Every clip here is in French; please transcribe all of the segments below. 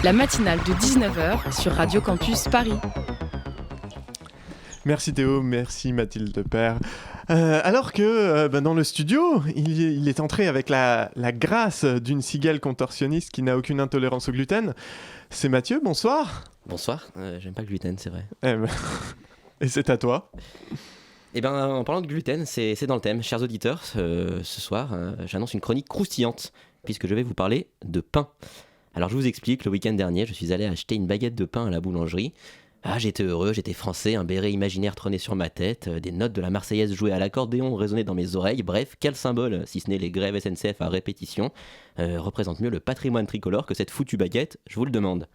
la matinale de 19h sur Radio Campus Paris. Merci Théo, merci Mathilde Père. Alors que dans le studio, il est entré avec la grâce d'une cigale contorsionniste qui n'a aucune intolérance au gluten. C'est Mathieu, bonsoir. Bonsoir, j'aime pas le gluten, c'est vrai. Et c'est à toi. Eh bien, en parlant de gluten, c'est dans le thème. Chers auditeurs, ce soir, j'annonce une chronique croustillante, puisque je vais vous parler de pain. Alors je vous explique, le week-end dernier, je suis allé acheter une baguette de pain à la boulangerie. J'étais heureux, j'étais français, un béret imaginaire trônait sur ma tête, des notes de la Marseillaise jouées à l'accordéon résonnaient dans mes oreilles, bref, quel symbole, si ce n'est les grèves SNCF à répétition, représente mieux le patrimoine tricolore que cette foutue baguette, je vous le demande.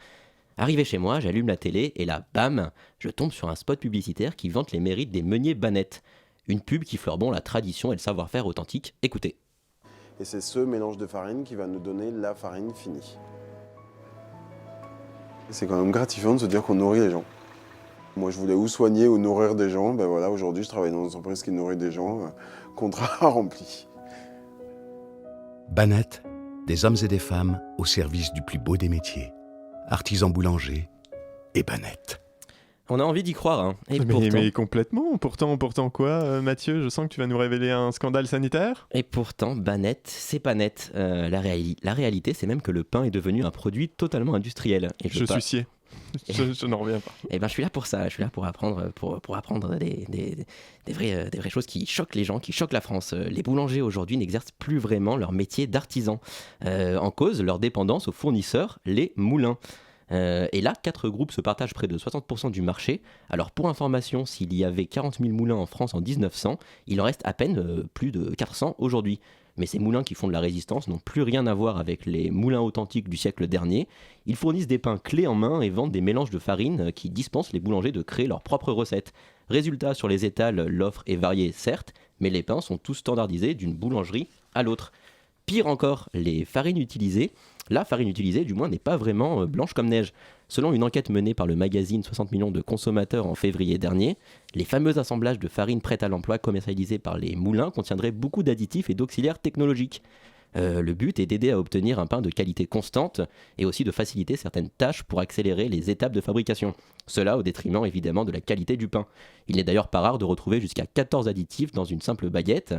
Arrivé chez moi, j'allume la télé et là, bam, je tombe sur un spot publicitaire qui vante les mérites des meuniers Banette. Une pub qui fleure bon la tradition et le savoir-faire authentique. Écoutez. Et c'est ce mélange de farine qui va nous donner la farine finie. C'est quand même gratifiant de se dire qu'on nourrit les gens. Moi, je voulais ou soigner ou nourrir des gens. Ben voilà, aujourd'hui, je travaille dans une entreprise qui nourrit des gens. Contrat rempli. Banette, des hommes et des femmes au service du plus beau des métiers. Artisans boulangers et Banette. On a envie d'y croire, hein. Mais complètement. Pourtant quoi, Mathieu, je sens que tu vas nous révéler un scandale sanitaire. Et pourtant, Banette, c'est pas net. La réalité, c'est même que le pain est devenu un produit totalement industriel. Et je suis scié. Je n'en reviens pas. Eh ben, je suis là pour ça. Je suis là pour apprendre, pour apprendre des vraies choses qui choquent les gens, qui choquent la France. Les boulangers aujourd'hui n'exercent plus vraiment leur métier d'artisan. En cause, leur dépendance aux fournisseurs, les moulins. Et là, 4 groupes se partagent près de 60% du marché. Alors pour information, s'il y avait 40 000 moulins en France en 1900, il en reste à peine plus de 400 aujourd'hui. Mais ces moulins qui font de la résistance n'ont plus rien à voir avec les moulins authentiques du siècle dernier. Ils fournissent des pains clés en main et vendent des mélanges de farine qui dispensent les boulangers de créer leurs propres recettes. Résultat, sur les étals, l'offre est variée certes, mais les pains sont tous standardisés d'une boulangerie à l'autre. Pire encore, la farine utilisée du moins n'est pas vraiment blanche comme neige. Selon une enquête menée par le magazine 60 millions de consommateurs en février dernier, les fameux assemblages de farine prête à l'emploi commercialisés par les moulins contiendraient beaucoup d'additifs et d'auxiliaires technologiques. Le but est d'aider à obtenir un pain de qualité constante et aussi de faciliter certaines tâches pour accélérer les étapes de fabrication. Cela au détriment évidemment de la qualité du pain. Il n'est d'ailleurs pas rare de retrouver jusqu'à 14 additifs dans une simple baguette.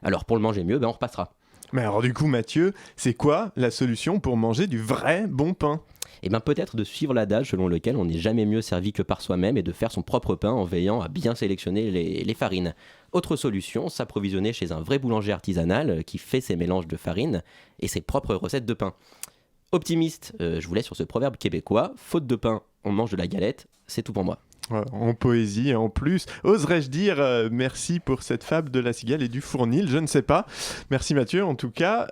Alors pour le manger mieux, on repassera. Mais alors du coup Mathieu, c'est quoi la solution pour manger du vrai bon pain ? Eh bien peut-être de suivre l'adage selon lequel on n'est jamais mieux servi que par soi-même et de faire son propre pain en veillant à bien sélectionner les farines. Autre solution, s'approvisionner chez un vrai boulanger artisanal qui fait ses mélanges de farine et ses propres recettes de pain. Optimiste, je vous laisse sur ce proverbe québécois, faute de pain, on mange de la galette, c'est tout pour moi. En poésie en plus, oserais-je dire merci pour cette fable de la cigale et du fournil, je ne sais pas. Merci Mathieu, en tout cas,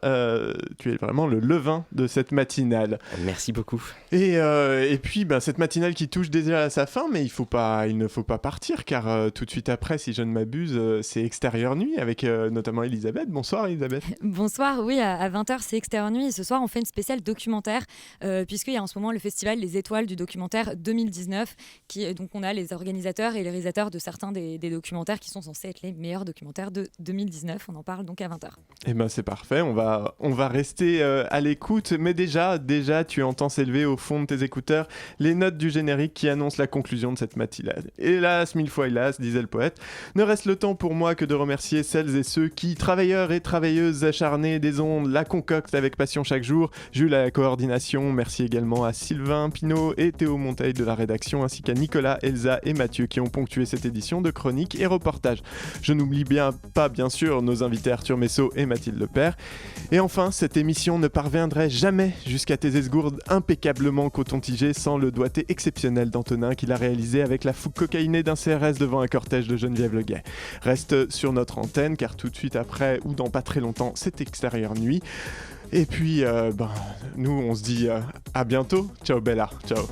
tu es vraiment le levain de cette matinale. Merci beaucoup. Et puis cette matinale qui touche déjà à sa fin, mais il ne faut pas partir, car tout de suite après, si je ne m'abuse, c'est Extérieur Nuit avec notamment Elisabeth. Bonsoir Elisabeth. Bonsoir, oui, à 20h c'est Extérieur Nuit et ce soir on fait une spéciale documentaire puisqu'il y a en ce moment le festival Les Étoiles du documentaire 2019 donc on a les organisateurs et les réalisateurs de certains des documentaires qui sont censés être les meilleurs documentaires de 2019. On en parle donc à 20h. Eh ben c'est parfait, on va rester à l'écoute, mais déjà tu entends s'élever au fond de tes écouteurs les notes du générique qui annoncent la conclusion de cette matinale. Hélas, 1000 fois hélas, disait le poète, ne reste le temps pour moi que de remercier celles et ceux qui, travailleurs et travailleuses acharnés des ondes, la concoctent avec passion chaque jour. Jules à la coordination, merci également à Sylvain Pinault et Théo Monteil de la rédaction, ainsi qu'à Nicolas, Elsa et Mathieu qui ont ponctué cette édition de chroniques et reportages. Je n'oublie pas bien sûr nos invités Arthur Messot et Mathilde Père. Et enfin, cette émission ne parviendrait jamais jusqu'à tes esgourdes impeccablement coton-tigées sans le doigté exceptionnel d'Antonin qui l'a réalisé avec la fougue cocaïnée d'un CRS devant un cortège de Geneviève Leguet. Reste sur notre antenne car tout de suite après ou dans pas très longtemps, c'est Extérieur Nuit. Et puis, nous on se dit à bientôt. Ciao Bella, ciao.